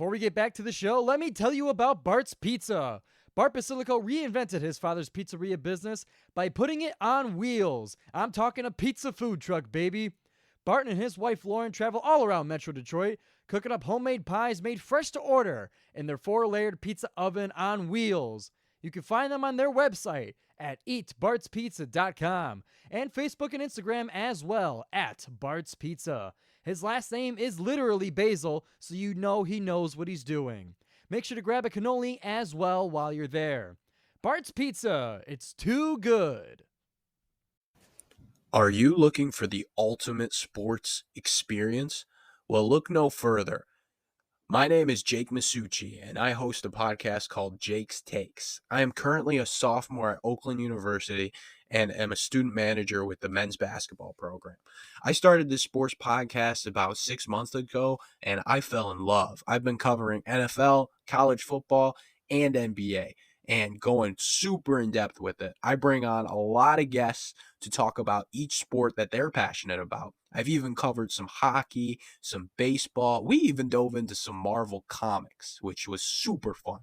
Before we get back to the show, let me tell you about Bart's Pizza. Bart Basilico reinvented his father's pizzeria business by putting it on wheels. I'm talking a pizza food truck, baby. Bart and his wife Lauren travel all around Metro Detroit, cooking up homemade pies made fresh to order in their 4-layered pizza oven on wheels. You can find them on their website at eatbartspizza.com and Facebook and Instagram as well at Bart's Pizza. His last name is literally Basil, so you know he knows what he's doing. Make sure to grab a cannoli as well while you're there. Bart's Pizza, it's too good. Are you looking for the ultimate sports experience? Well, look no further. My name is Jake Masucci, and I host a podcast called Jake's Takes. I am currently a sophomore at Oakland University and am a student manager with the men's basketball program. I started this sports podcast about 6 months ago, and I fell in love. I've been covering NFL, college football, and NBA, and going super in depth with it. I bring on a lot of guests to talk about each sport that they're passionate about. I've even covered some hockey, some baseball. We even dove into some Marvel comics, which was super fun.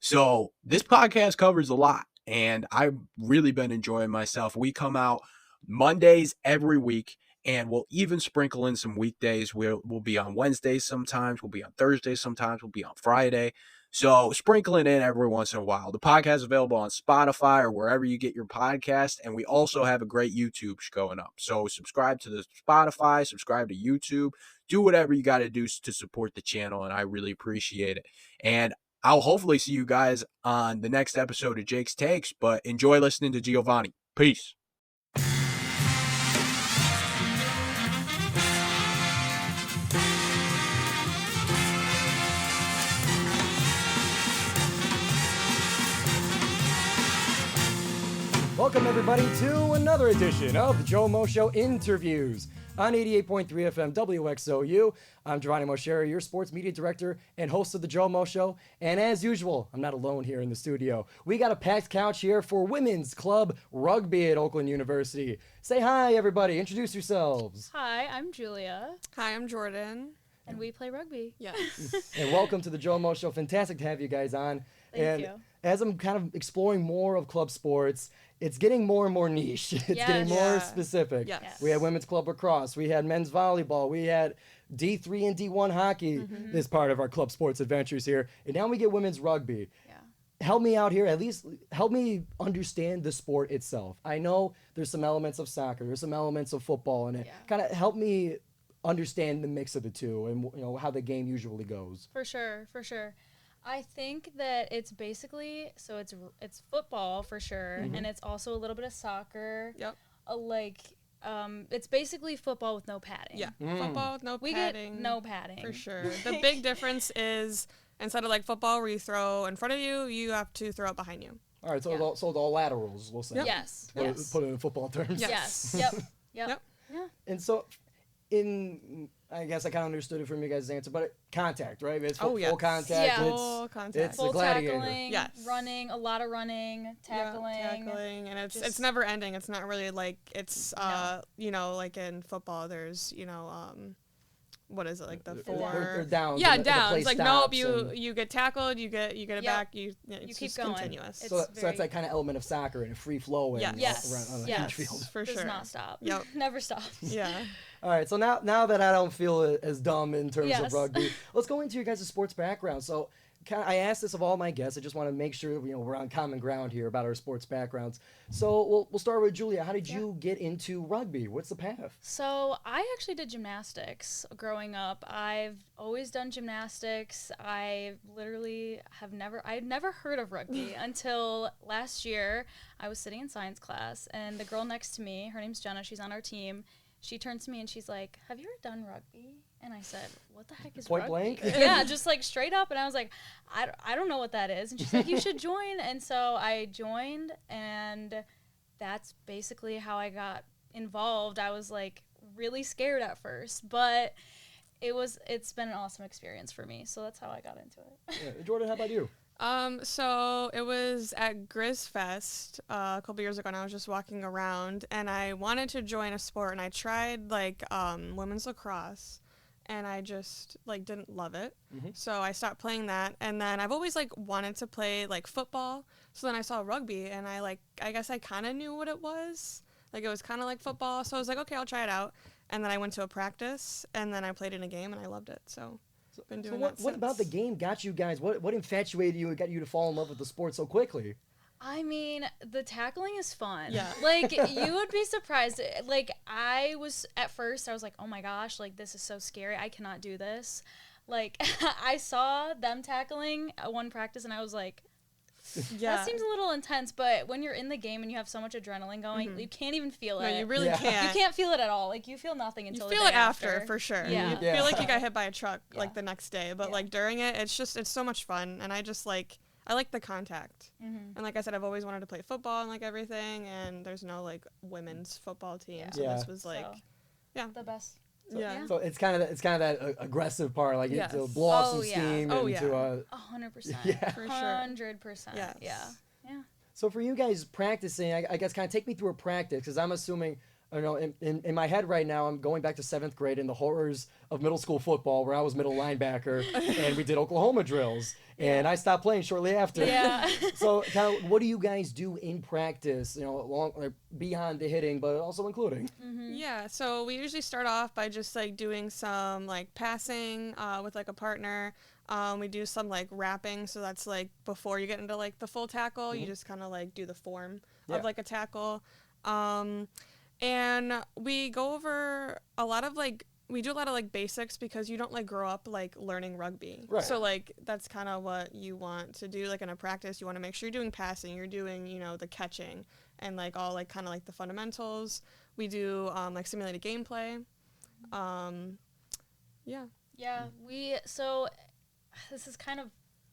So this podcast covers a lot, and I've really been enjoying myself. We come out Mondays every week, and we'll even sprinkle in some weekdays. We'll be on Wednesdays sometimes. We'll be on Thursdays sometimes. We'll be on Friday. So sprinkling in every once in a while. The podcast is available on Spotify or wherever you get your podcast. And we also have a great YouTube going up. So subscribe to the Spotify, subscribe to YouTube, do whatever you got to do to support the channel. And I really appreciate it. And I'll hopefully see you guys on the next episode of Jake's Takes, but enjoy listening to Giovanni. Peace. Welcome, everybody, to another edition of the GioMoShow Interviews on 88.3 FM WXOU. I'm Giovanni Moschera, your sports media director and host of the GioMoShow. And as usual, I'm not alone here in the studio. We got a packed couch here for Women's Club Rugby at Oakland University. Say hi, everybody. Introduce yourselves. Hi, I'm Julia. Hi, I'm Jordan. And we play rugby. Yes. And welcome to the GioMoShow. Fantastic to have you guys on. Thank you. As I'm kind of exploring more of club sports, it's getting more and more niche. It's getting more specific. Yes. We had women's club lacrosse. We had men's volleyball. We had D3 and D1 hockey as part of our club sports adventures here. And now we get women's rugby. Yeah. Help me out here. At least help me understand the sport itself. I know there's some elements of soccer. There's some elements of football in it. Kind of help me understand the mix of the two and how the game usually goes. For sure. I think that it's basically, so it's football for sure, and it's also a little bit of soccer. Yep. It's basically football with no padding. Yeah. Football with no We padding. get no padding. For sure. The big difference is instead of like football where you throw in front of you, you have to throw it behind you. All right, so it's all laterals, we'll say. Yep. Yes. Put it in football terms. Yes. Yep. Yeah. And so, I guess I kind of understood it from you guys' answer, but contact, right? It's full contact. Yeah. Full contact. It's Full the gladiator. tackling, Yes. a lot of running, tackling. Yeah, tackling, and it's never ending. It's not really like it's like in football. There's what is it like the four? They're downs. Yeah, and the downs. play Like stops you get tackled, you get it back. It's keep just going. continuous. So that's that kind of element of soccer and a free flow and Yes. on a huge field. For Does sure. not stop. Yep. Never stops. Yeah. All right, so now that I don't feel as dumb in terms of Yes. rugby, let's go into your guys' sports background. So I asked this of all my guests. I just want to make sure we're on common ground here about our sports backgrounds. So we'll start with Julia. How did you get into rugby? What's the path? So I actually did gymnastics growing up. I've always done gymnastics. I literally I'd never heard of rugby until last year. I was sitting in science class, and the girl next to me, her name's Jenna, she's on our team. She turns to me and she's like, "Have you ever done rugby?" And I said, "What the heck is Point rugby?" blank? Yeah, just like straight up. And I was like, I don't know what that is. And she's like, "You should join." And so I joined, and that's basically how I got involved. I was like really scared at first, but it's been an awesome experience for me. So that's how I got into it. Yeah. Jordan, how about you? So it was at Grizz Fest a couple years ago, and I was just walking around, and I wanted to join a sport, and I tried women's lacrosse, and I just like didn't love it. So I stopped playing that, and then I've always like wanted to play like football. So then I saw rugby, and I guess I kind of knew what it was. Like it was kind of like football, so I was like, okay, I'll try it out. And then I went to a practice, and then I played in a game, and I loved it. So been doing that what about the game got you guys? What infatuated you and got you to fall in love with the sport so quickly? I mean, the tackling is fun. Yeah. Like, you would be surprised. Like, at first, I was like, oh my gosh, like, this is so scary. I cannot do this. Like, I saw them tackling at one practice, and I was like, that seems a little intense. But when you're in the game and you have so much adrenaline going, you can't even feel it. No, you really can't. You can't feel it at all. Like, you feel nothing until you feel the it day after, for sure. Yeah. You feel like you got hit by a truck like the next day, but like during it, it's so much fun, and I like the contact. And like I said, I've always wanted to play football and like everything, and there's no like women's football team, so this was like the best. So it's kind of that aggressive part, like to blow off some steam and to 100%. Yeah, for sure. 100%. Yes. Yeah. So for you guys practicing, I guess kind of take me through a practice, because I'm assuming, you know, in my head right now, I'm going back to 7th grade and the horrors of middle school football, where I was middle linebacker and we did Oklahoma drills, and I stopped playing shortly after. Yeah. So kind of, what do you guys do in practice, you know, beyond the hitting, but also including? Yeah, so we usually start off by just like doing some like passing with like a partner. We do some like wrapping, so that's like before you get into like the full tackle, you just kind of like do the form of like a tackle. And we go over we do a lot of like basics, because you don't like grow up like learning rugby. Right. So like that's kind of what you want to do. Like in a practice, you want to make sure you're doing passing, you're doing, you know, the catching, and like all like kind of like the fundamentals. We do like simulated gameplay. So this is kind of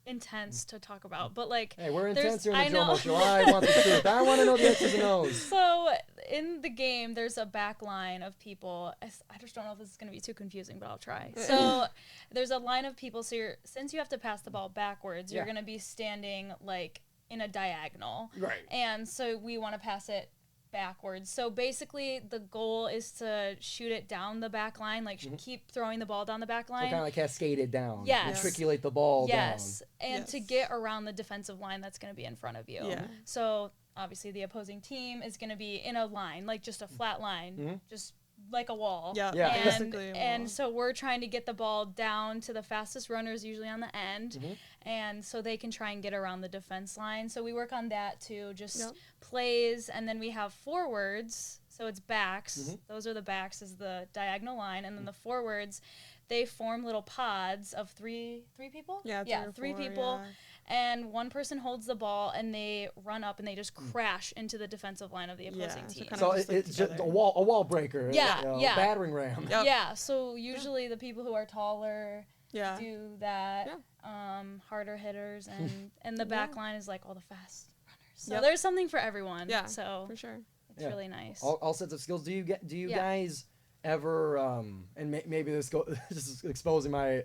intense to talk about, but like, Hey, we're intense here there's- in the I know. GioMoShow. I want the truth. I want to know the X's and O's. So in the game, there's a back line of people. I just don't know if this is going to be too confusing, but I'll try. So there's a line of people. So since you have to pass the ball backwards, you're going to be standing like in a diagonal. Right. And so we want to pass it backwards. So basically, the goal is to shoot it down the back line, like keep throwing the ball down the back So line. kind of like cascade it down. Yes. Matriculate the ball Yes, down. and to get around the defensive line that's going to be in front of you. Yeah. So obviously the opposing team is going to be in a line, like just a flat line, just like a wall. Yeah, And, basically a wall. and so we're trying to get the ball down to the fastest runners, usually on the end, and so they can try and get around the defense line. So we work on that too, just plays, and then we have forwards. So it's backs. Those are the backs, is the diagonal line, and then the forwards, they form little pods of three people. Yeah, three people. Yeah. And one person holds the ball, and they run up and they just crash into the defensive line of the opposing team. kind So of just, like, it's just together. a wall breaker. Yeah, you know, yeah. Battering ram. Yep. Yeah, so usually the people who are taller Yeah. do that, harder hitters, and the back line is like all the fast runners. So there's something for everyone. Yeah, so for sure. it's really nice. All sets of skills. Do you guys ever and maybe this is exposing my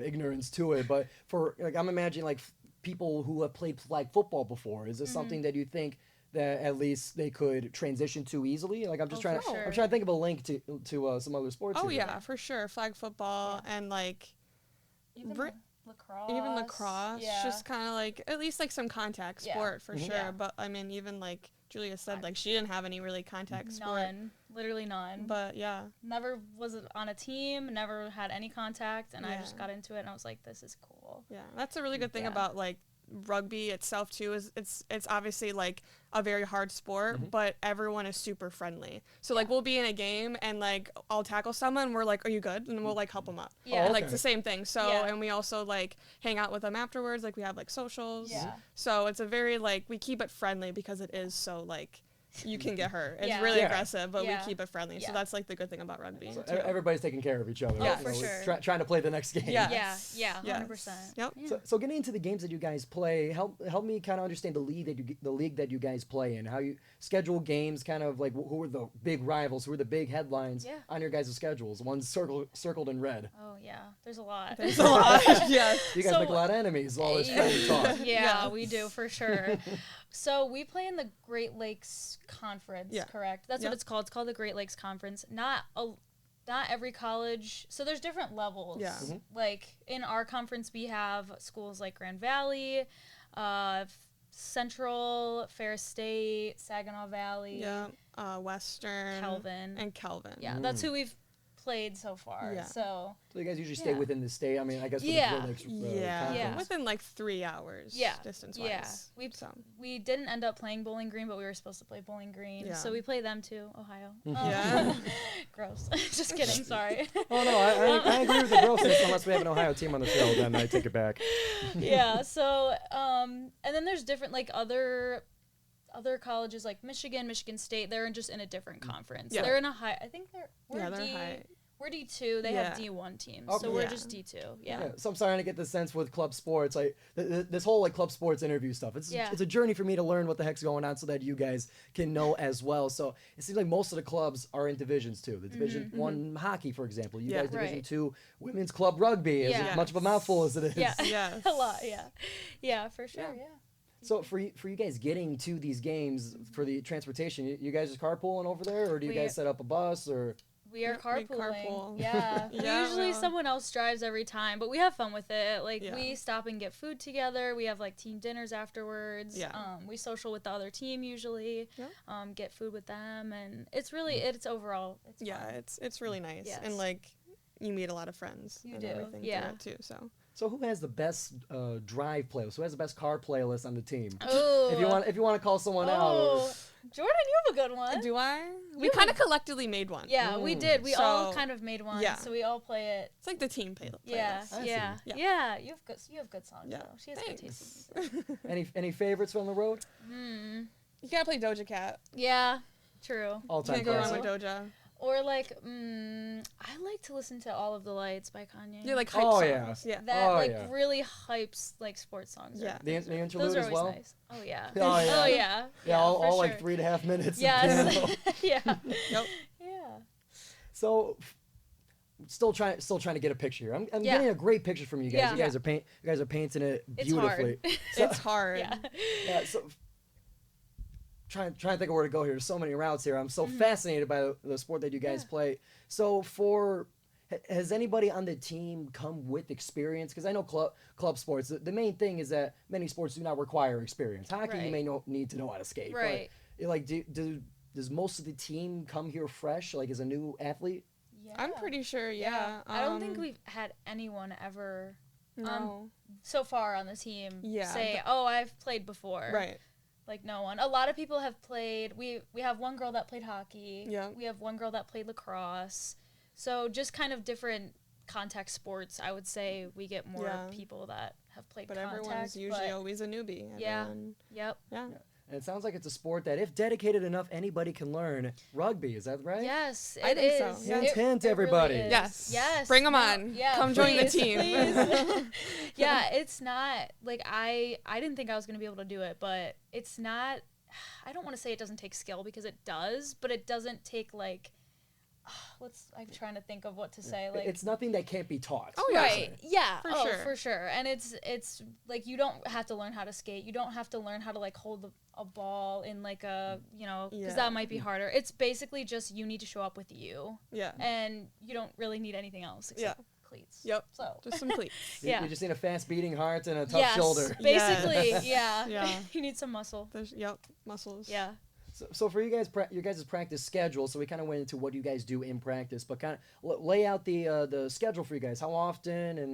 ignorance to it, but for like I'm imagining like people who have played flag football before, is this something that you think that at least they could transition to easily? Like I'm just trying to think of a link to some other sports. Oh here. yeah, for sure. Flag football and like Even lacrosse. even lacrosse, Yeah. just kind of like at least like some contact sport for sure. Yeah. But I mean, even like Julia said, like she didn't have any really contact sport. None. Literally none. But yeah, Never was on a team, never had any contact, and I just got into it, and I was like, this is cool. yeah, that's a really good thing about like rugby itself too, is it's obviously like a very hard sport, but everyone is super friendly. So like we'll be in a game and like I'll tackle someone, we're like, are you good? And we'll like help them up. Yeah. And, like it's the same thing. So Yeah. and we also like hang out with them afterwards, like we have like socials. Yeah. So it's a very like we keep it friendly because it is so like you can get hurt. It's Yeah. really Yeah. aggressive, but Yeah. we keep it friendly. So Yeah. that's like the good thing about rugby. So too. everybody's taking care of each other. Yeah, you for know, sure. Trying to play the next game. Yeah. Yeah, Yes. 100%. Yep. So getting into the games that you guys play, help me kind of understand the league that you guys play in, how you schedule games, kind of like who are the big rivals, who are the big headlines on your guys' schedules. One's circled in red. Oh, yeah. There's a lot. There's a lot. Yeah. You guys So- make a lot of enemies. All this friendly talk. Yeah, we do for sure. So we play in the Great Lakes Conference, correct? That's what it's called. It's called the Great Lakes Conference. That not every college. So there's different levels. Yeah. Like in our conference, we have schools like Grand Valley, Central, Ferris State, Saginaw Valley, Western, Kelvin. and Kelvin. Yeah, that's who we've played so far. Yeah. So you guys usually stay within the state. I mean, I guess for the Athletics, conference. Within like 3 hours. Distance wise. Yeah, we didn't end up playing Bowling Green, but we were supposed to play Bowling Green, so we play them too. Ohio. Gross. Just kidding. Sorry. Oh no, I agree with the grossness. Unless we have an Ohio team on the show, then I take it back. Yeah. So and then there's different like other colleges like Michigan State. They're just in a different conference. Yeah. They're in a high. I think we're high. We're D2. They have D1 teams, so we're just D2. Yeah. So I'm starting to get the sense with club sports, like this whole like club sports interview stuff. It's a journey for me to learn what the heck's going on, so that you guys can know as well. So it seems like most of the clubs are in divisions too. The Division 1 hockey, for example. You guys Division 2 women's club rugby is as much of a mouthful as it is. Yeah. A lot. Yeah, for sure. Yeah. So for you guys getting to these games for the transportation, you guys just carpooling over there, or do you guys set up a bus or? We are carpooling. We carpool. Yeah. Usually someone else drives every time, but we have fun with it. Like we stop and get food together. We have like team dinners afterwards. Yeah. We social with the other team usually. Yeah. Get food with them, and it's really it's overall it's fun. It's really nice. Yes. And like you meet a lot of friends and everything through it too. So who has the best drive playlist? Who has the best car playlist on the team? Oh. If you want to call someone out. Or... Jordan, you have a good one. Do I? We kind of collectively made one. Yeah, we did. We all kind of made one. Yeah. So we all play it. It's like the team playlist. Yeah. You have good songs. Yeah. Though. She has good taste. Any favorites from the road? You gotta play Doja Cat. Yeah. True. All time. Can't go wrong with Doja. Or like, I like to listen to All of the Lights by Kanye. Yeah, like hype songs. Yeah. That really hypes like sports songs. Yeah. The interlude those are as well. Nice. Oh yeah. Oh yeah. Yeah, all like 3.5 minutes. Yes. Yeah. Yep. Yeah. So, still trying to get a picture here. I'm getting a great picture from you guys. Yeah. You guys are painting it beautifully. It's hard. Yeah. So. Trying to think of where to go here. There's so many routes here. I'm so fascinated by the sport that you guys play. So has anybody on the team come with experience? Because I know club sports, the main thing is that many sports do not require experience. Hockey, you may need to know how to skate. Right. But like, does most of the team come here fresh, like as a new athlete? Yeah. I'm pretty sure, yeah. I don't think we've had anyone ever no. So far on the team say, I've played before. Right. Like no one. A lot of people have played. We have one girl that played hockey. Yeah. We have one girl that played lacrosse. So just kind of different contact sports. I would say we get more people that have played contact. But everyone's usually always a newbie. Yep. Yeah. And it sounds like it's a sport that, if dedicated enough, anybody can learn. Rugby, is that right? Yes, I think so. Hint, hint, everybody. Really yes. Bring them on. Yeah, come join the team. Yeah, it's not like I didn't think I was gonna be able to do it, but it's not. I don't want to say it doesn't take skill, because it does, but it doesn't take like. I'm trying to think of what to say. Like, it's nothing that can't be taught. Oh yeah. Right. Yeah. For sure. And it's like you don't have to learn how to skate. You don't have to learn how to like hold a ball in like a because that might be harder. It's basically just you need to show up with you. Yeah. And you don't really need anything else except cleats. Yep. So just some cleats. You just need a fast beating heart and a tough shoulder. Basically, yeah. You need some muscle. Muscles. Yeah. So for you guys' practice schedule, so we kind of went into what you guys do in practice, but kind of lay out the schedule for you guys. How often, and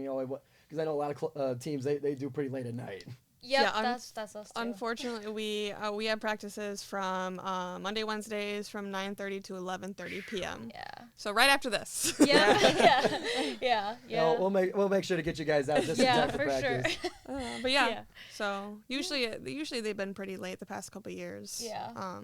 because I know a lot of teams they do pretty late at night. Yep, that's us too. Unfortunately, we have practices from Monday, Wednesdays from 9:30 to 11:30 p.m. Yeah. So right after this. Yeah. We'll make sure to get you guys out just in time for practice. Sure. But yeah. So usually they've been pretty late the past couple of years. Yeah.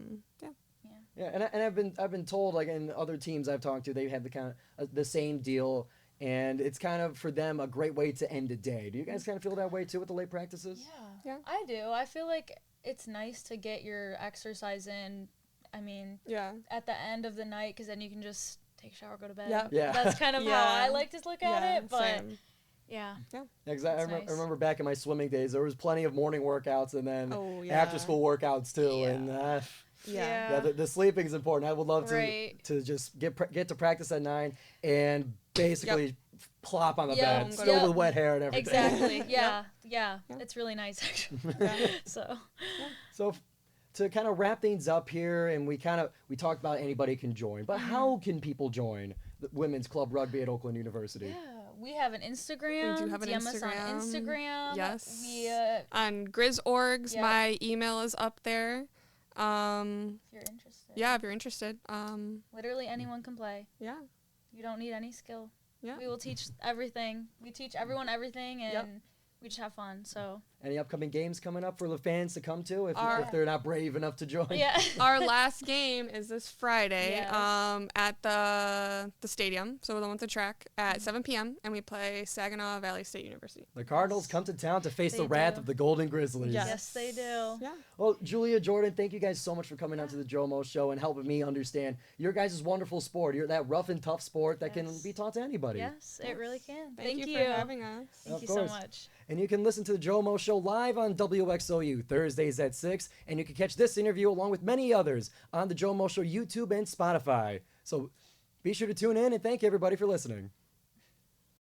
Yeah, and I've been told, like, in other teams I've talked to, they have the kind of the same deal. And it's kind of, for them, a great way to end a day. Do you guys kind of feel that way, too, with the late practices? Yeah. I do. I feel like it's nice to get your exercise in, I mean, at the end of the night, because then you can just take a shower, go to bed. Yeah. That's kind of how I like to look at it, but... Same. Yeah. Because I remember back in my swimming days, there was plenty of morning workouts and then after-school workouts, too. Yeah. And Yeah. Yeah, the sleeping is important. I would love Right. to just get to practice at 9 and basically plop on the Yep. bed, still Yep. with wet hair and everything. Exactly. Yeah. It's really nice actually. So So to kind of wrap things up here, and we talked about anybody can join, but how can people join the Women's Club Rugby at Oakland University? yeah, we have an Instagram. We do have an DM us on Instagram. Instagram. Yes. We On Grizz.orgs, Yep. my email is up there. if you're interested. Yeah, if you're interested. Literally anyone can play. Yeah. You don't need any skill. Yeah. We will teach everything. We teach everyone everything, and Yep. we just have fun. So Any upcoming games coming up for the fans to come to if Our- they're not brave enough to join? yeah. Our last game is this Friday Yes. at the stadium, so the one with the track, at 7 p.m., and we play Saginaw Valley State University. The Cardinals come to town to face They the wrath do. of the Golden Grizzlies. Yes. Yes, they do. Yeah. Well, Julia, Jordan, thank you guys so much for coming out to the JOMO show and helping me understand your guys' wonderful sport. You're that rough and tough sport that can Yes. be taught to anybody. Yes, it really can. Thank you for having us. Thank Of you so course. much. And you can listen to the JOMO show live on WXOU Thursdays at 6. And you can catch this interview along with many others on the JOMO show YouTube and Spotify. So be sure to tune in, and thank you everybody for listening.